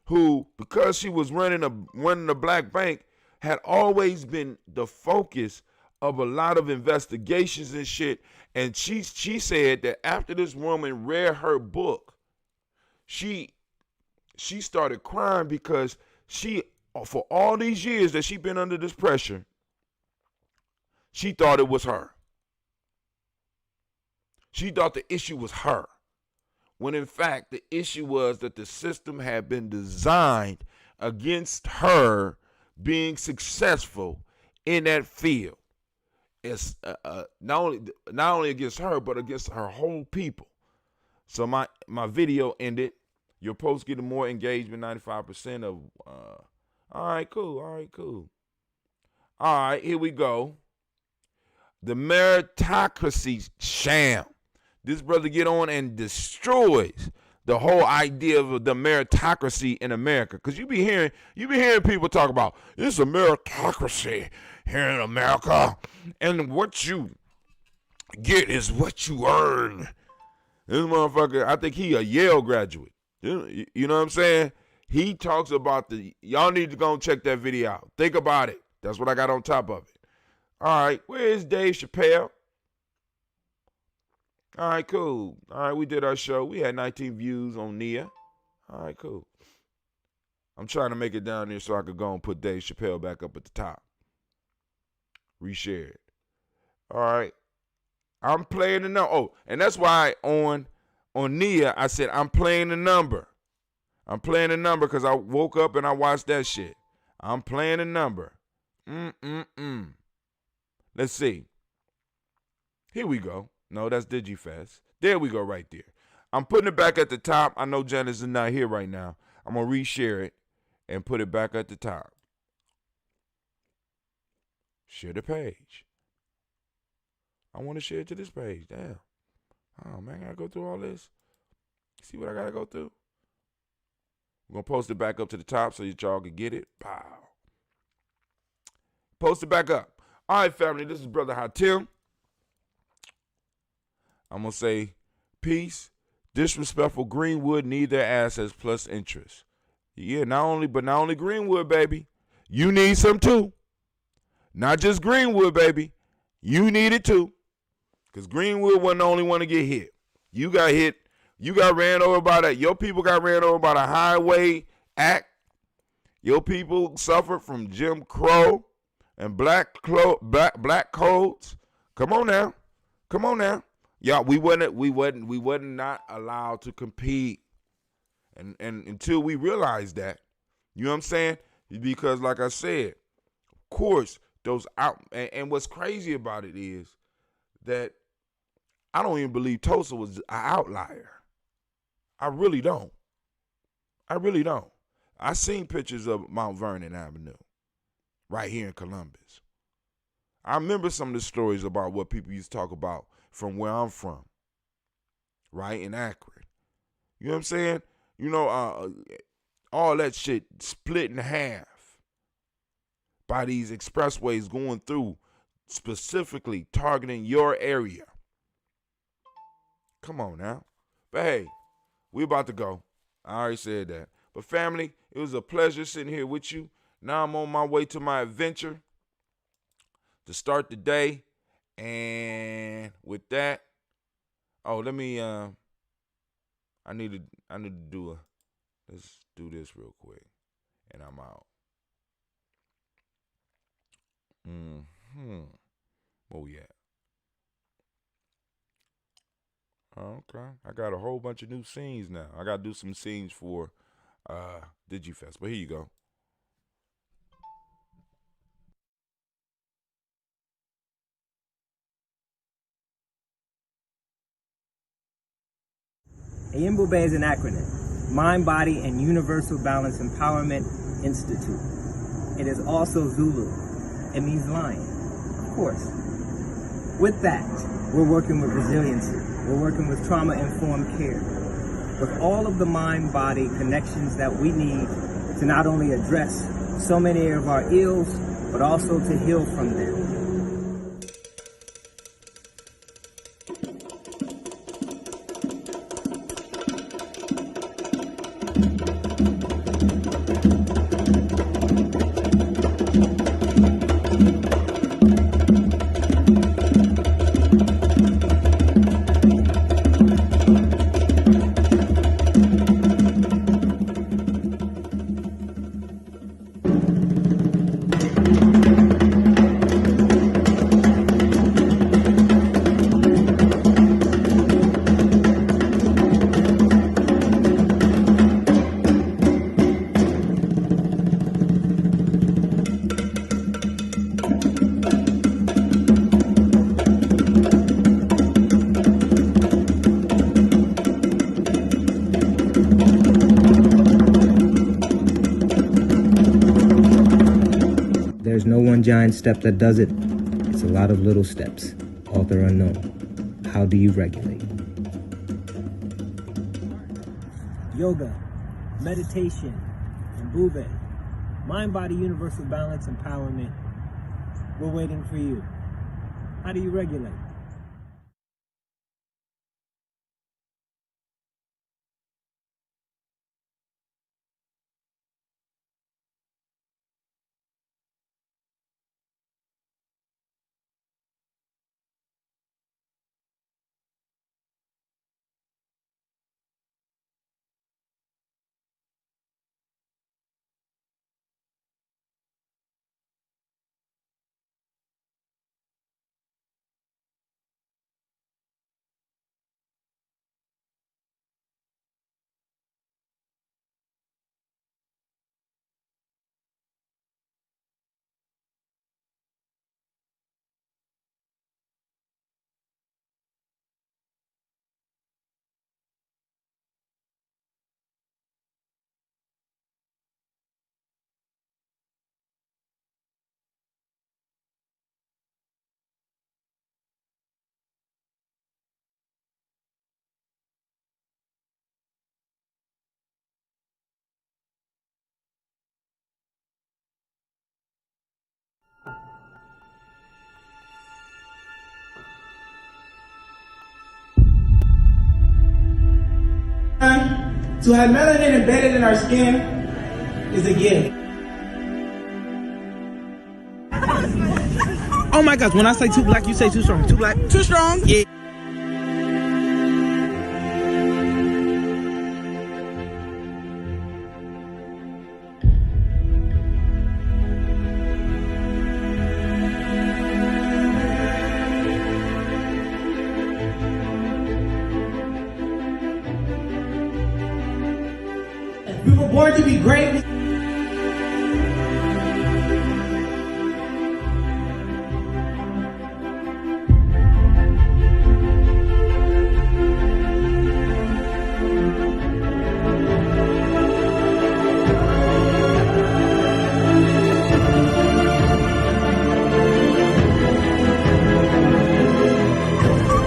who, because she was running a black bank, had always been the focus of a lot of investigations and shit. And she said that after this woman read her book, she started crying because for all these years that she'd been under this pressure, she thought it was her. She thought the issue was her, when in fact the issue was that the system had been designed against her being successful in that field. It's not only against her, but against her whole people. So my video ended. Your post getting more engagement, 95% of. All right, cool. All right, here we go. The meritocracy sham. This brother get on and destroys the whole idea of the meritocracy in America. Because you be hearing people talk about it's a meritocracy here in America, and what you get is what you earn. This motherfucker, I think he a Yale graduate. You know what I'm saying? He talks about y'all need to go and check that video out. Think about it. That's what I got on top of it. All right, where is Dave Chappelle? All right, cool. All right, we did our show. We had 19 views on Nia. All right, cool. I'm trying to make it down there so I could go and put Dave Chappelle back up at the top. Reshare it. All right. I'm playing the number. Oh, and that's why on Nia, I said I'm playing the number. I'm playing the number because I woke up and I watched that shit. I'm playing the number. Let's see. Here we go. No, that's DigiFest. There we go right there. I'm putting it back at the top. I know Janice is not here right now. I'm going to reshare it and put it back at the top. Share the page. I want to share it to this page. Damn. Oh, man, I got to go through all this. See what I got to go through? We're going to post it back up to the top so that y'all can get it. Pow. Post it back up. All right, family, this is Brother Hatim. I'm going to say peace. Disrespectful Greenwood need their assets plus interest. Yeah, not only Greenwood, baby. You need some too. Not just Greenwood, baby. You need it too. Because Greenwood wasn't the only one to get hit. You got hit. You got ran over by that. Your people got ran over by the Highway Act. Your people suffered from Jim Crow and black codes. Come on now. Come on now. Y'all, we wasn't not allowed to compete. And until we realized that. You know what I'm saying? Because like I said, of course, those out and what's crazy about it is that I don't even believe Tulsa was an outlier. I really don't. I seen pictures of Mount Vernon Avenue right here in Columbus. I remember some of the stories about what people used to talk about from where I'm from, right, in Akron. You know what I'm saying? You know, all that shit split in half by these expressways going through, specifically targeting your area. Come on now. But hey, we about to go. I already said that. But family, it was a pleasure sitting here with you. Now I'm on my way to my adventure to start the day. And with that, let me I need to do let's do this real quick. And I'm out. Oh yeah. Okay. I got a whole bunch of new scenes now. I gotta do some scenes for DigiFest. But here you go. Ayimbobe is an acronym, Mind, Body, and Universal Balance Empowerment Institute. It is also Zulu. It means lion, of course. With that, we're working with resiliency. We're working with trauma-informed care. With all of the mind-body connections that we need to not only address so many of our ills, but also to heal from them. There's no one giant step that does it. It's a lot of little steps. Author unknown. How do you regulate? Yoga, meditation, and Bube. Mind, body, universal balance, empowerment. We're waiting for you. How do you regulate? To have melanin embedded in our skin is a gift. Oh my gosh, when I say too black, you say too strong. Too black? Too strong? Yeah. We were born to be great.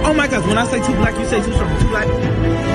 Oh my gosh, when I say too black, you say too strong. Too black?